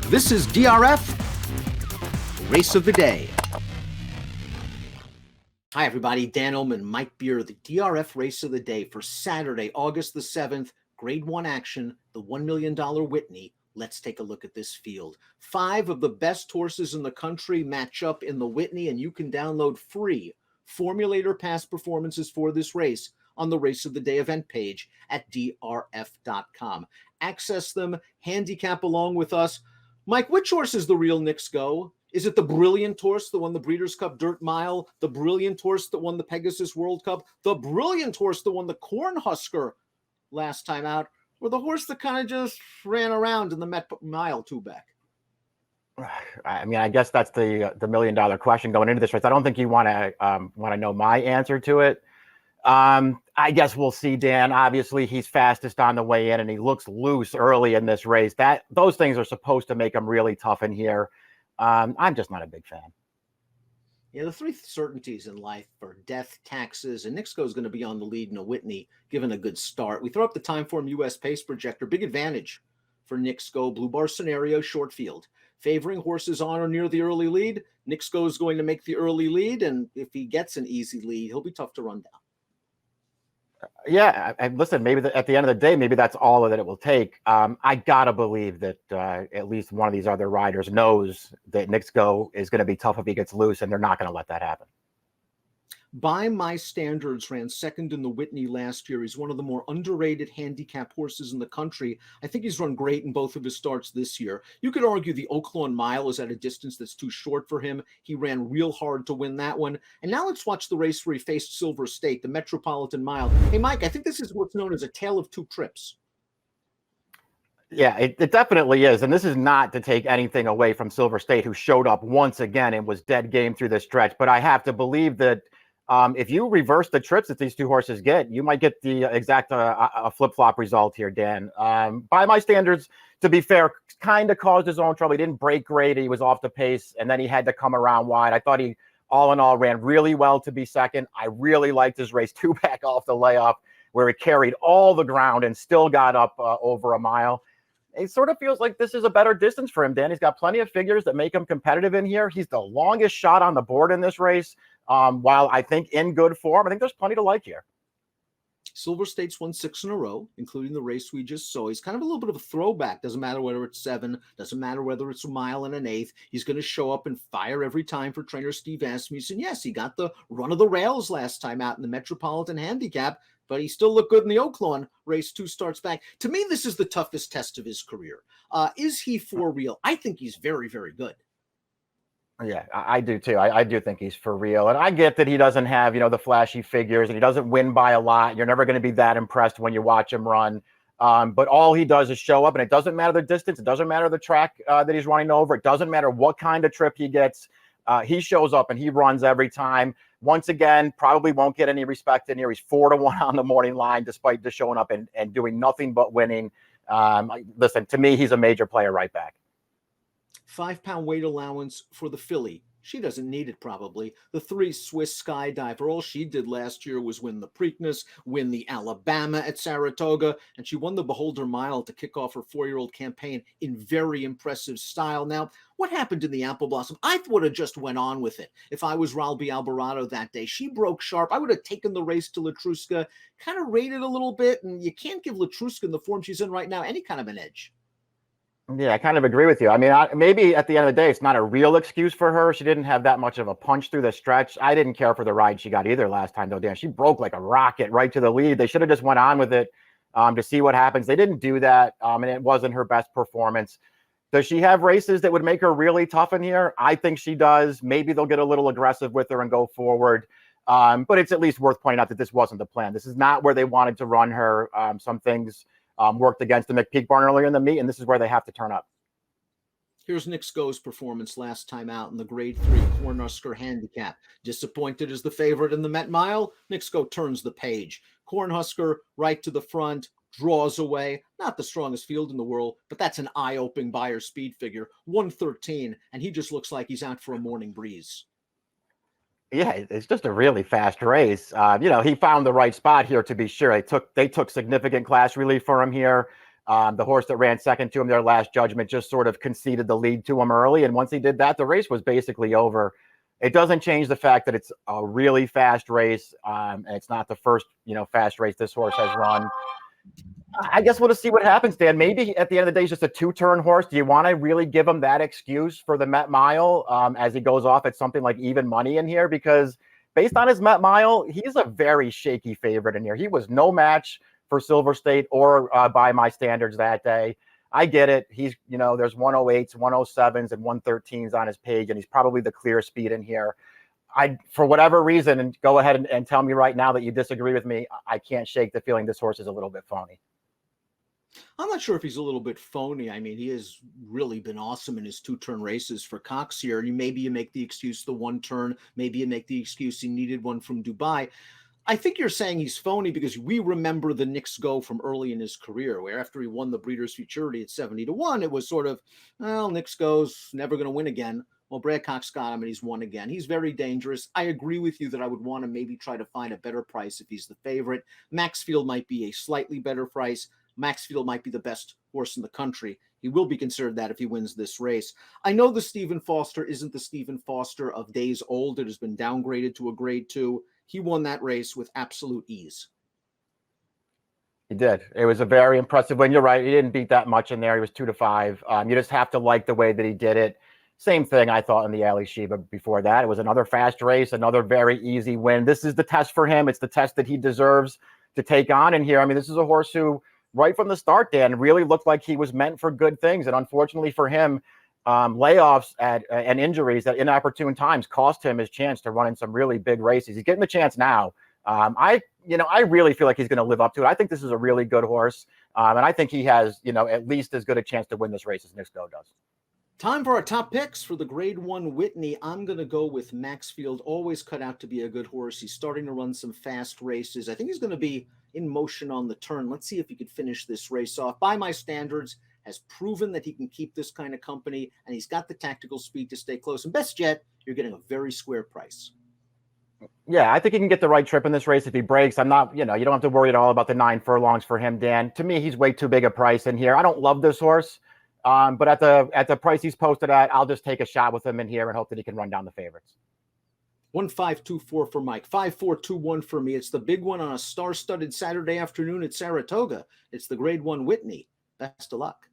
This is DRF Race of the Day. Hi, everybody. Dan Illman, Mike Beer, the DRF Race of the Day for Saturday, August the 7th. Grade 1 action, the $1 million Whitney. Let's take a look at this field. 5 of the best horses in the country match up in the Whitney, and you can download free formulator past performances for this race on the Race of the Day event page at drf.com. Access them, handicap along with us. Mike, which horse is the real Knicks Go? Is it the Brilliant horse that won the Breeders' Cup Dirt Mile, the Brilliant horse that won the Pegasus World Cup, the Brilliant horse that won the Cornhusker last time out, or the horse that kind of just ran around in the Met Mile two back? I mean, I guess that's the $1 million question going into this race. I don't think you want to know my answer to it. I guess we'll see, Dan. Obviously, he's fastest on the way in, and he looks loose early in this race. Those things are supposed to make him really tough in here. I'm just not a big fan. Yeah, the 3 certainties in life are death, taxes, and Knicks Go is going to be on the lead in a Whitney, given a good start. We throw up the Timeform US Pace Projector. Big advantage for Knicks Go. Blue bar scenario, short field. Favoring horses on or near the early lead. Knicks Go is going to make the early lead, and if he gets an easy lead, he'll be tough to run down. Yeah, and listen, maybe at the end of the day, maybe that's all that it will take. I got to believe that at least one of these other riders knows that Knicks Go is going to be tough if he gets loose, and they're not going to let that happen. By my standards, ran second in the Whitney last year. He's one of the more underrated handicap horses in the country. I think he's run great in both of his starts this year. You could argue the Oaklawn Mile is at a distance that's too short for him. He ran real hard to win that one. And now let's watch the race where he faced Silver State, the Metropolitan Mile. Hey, Mike, I think this is what's known as a tale of 2 trips. Yeah, it definitely is. And this is not to take anything away from Silver State, who showed up once again and was dead game through this stretch. But I have to believe that if you reverse the trips that these 2 horses get, you might get the exact a flip-flop result here, Dan. By my standards, to be fair, kind of caused his own trouble. He didn't break great. He was off the pace, and then he had to come around wide. I thought he, all in all, ran really well to be second. I really liked his race 2 back off the layoff, where he carried all the ground and still got up over a mile. It sort of feels like this is a better distance for him, Dan. He's got plenty of figures that make him competitive in here. He's the longest shot on the board in this race. While I think in good form, I think there's plenty to like here. Silver State's won 6 in a row, including the race we just saw. He's kind of a little bit of a throwback. Doesn't matter whether it's 7, doesn't matter whether it's a mile and an eighth. He's going to show up and fire every time for trainer Steve Asmussen. Yes, he got the run of the rails last time out in the Metropolitan Handicap, but he still looked good in the Oaklawn race 2 starts back. To me, this is the toughest test of his career. Is he for real? I think he's very, very good. Yeah, I do too. I do think he's for real. And I get that he doesn't have, the flashy figures, and he doesn't win by a lot. You're never going to be that impressed when you watch him run. But all he does is show up, and it doesn't matter the distance. It doesn't matter the track that he's running over. It doesn't matter what kind of trip he gets. He shows up and he runs every time. Once again, probably won't get any respect in here. He's 4-1 on the morning line, despite just showing up and doing nothing but winning. Listen, to me, he's a major player right back. 5-pound weight allowance for the filly. She doesn't need it, probably. The 3 Swiss Skydiver. All she did last year was win the Preakness, win the Alabama at Saratoga, and she won the Beholder Mile to kick off her 4-year-old campaign in very impressive style. Now, what happened in the Apple Blossom? I would have just went on with it. If I was Ralby Alvarado that day, she broke sharp. I would have taken the race to Latruska, kind of rated a little bit, and you can't give Latruska in the form she's in right now any kind of an edge. Yeah, I kind of agree with you. I mean, maybe at the end of the day, it's not a real excuse for her. She didn't have that much of a punch through the stretch. I didn't care for the ride she got either last time, though, Dan. She broke like a rocket right to the lead. They should have just went on with it to see what happens. They didn't do that, and it wasn't her best performance. Does she have races that would make her really tough in here? I think she does. Maybe they'll get a little aggressive with her and go forward. But it's at least worth pointing out that this wasn't the plan. This is not where they wanted to run her. Some things worked against the McPeak barn earlier in the meet, and this is where they have to turn up. Here's Knicks Go's performance last time out in the Grade 3 Cornhusker Handicap. Disappointed as the favorite in the Met Mile, Knicks Go turns the page. Cornhusker right to the front, draws away. Not the strongest field in the world, but that's an eye-opening buyer speed figure. 113, and he just looks like he's out for a morning breeze. Yeah, it's just a really fast race. He found the right spot here to be sure. They took significant class relief for him here. The horse that ran second to him, their Last Judgment, just sort of conceded the lead to him early. And once he did that, the race was basically over. It doesn't change the fact that it's a really fast race. And it's not the first, fast race this horse has run. I guess we'll just see what happens, Dan. Maybe at the end of the day, he's just a two-turn horse. Do you want to really give him that excuse for the Met Mile as he goes off at something like even money in here? Because based on his Met Mile, he's a very shaky favorite in here. He was no match for Silver State or by my standards that day. I get it. He's, there's 108s, 107s, and 113s on his page, and he's probably the clear speed in here. For whatever reason, and go ahead and tell me right now that you disagree with me, I can't shake the feeling this horse is a little bit phony. I'm not sure if he's a little bit phony. I mean, he has really been awesome in his two-turn races for Cox here. Maybe you make the excuse the one turn. Maybe you make the excuse he needed one from Dubai. I think you're saying he's phony because we remember the Knicks Go from early in his career, where after he won the Breeders' Futurity at 70-1, it was sort of, well, Knicks Go's never going to win again. Well, Brad Cox got him and he's won again. He's very dangerous. I agree with you that I would want to maybe try to find a better price if he's the favorite. Maxfield might be a slightly better price. Maxfield might be the best horse in the country. He will be considered that if he wins this race. I know the Stephen Foster isn't the Stephen Foster of days old. It has been downgraded to a grade 2. He won that race with absolute ease. He did. It was a very impressive win. You're right. He didn't beat that much in there. He was 2-5. You just have to like the way that he did it. Same thing I thought in the Ali Sheba before that. It was another fast race, another very easy win. This is the test for him. It's the test that he deserves to take on in here. I mean, this is a horse who, right from the start, Dan, really looked like he was meant for good things. And unfortunately for him, layoffs and injuries at inopportune times cost him his chance to run in some really big races. He's getting the chance now. I really feel like he's going to live up to it. I think this is a really good horse. And I think he has, at least as good a chance to win this race as Knicks Go does. Time for our top picks for the grade 1 Whitney. I'm going to go with Maxfield, always cut out to be a good horse. He's starting to run some fast races. I think he's going to be in motion on the turn. Let's see if he could finish this race off. By my standards, has proven that he can keep this kind of company, and he's got the tactical speed to stay close. And best yet, you're getting a very square price. Yeah, I think he can get the right trip in this race if he breaks. I'm not, you don't have to worry at all about the 9 furlongs for him, Dan. To me, he's way too big a price in here. I don't love this horse. But at the price he's posted at, I'll just take a shot with him in here and hope that he can run down the favorites. 1-5-2-4 for Mike, 5-4-2-1 for me. It's the big one on a star-studded Saturday afternoon at Saratoga. It's the grade 1 Whitney. Best of luck.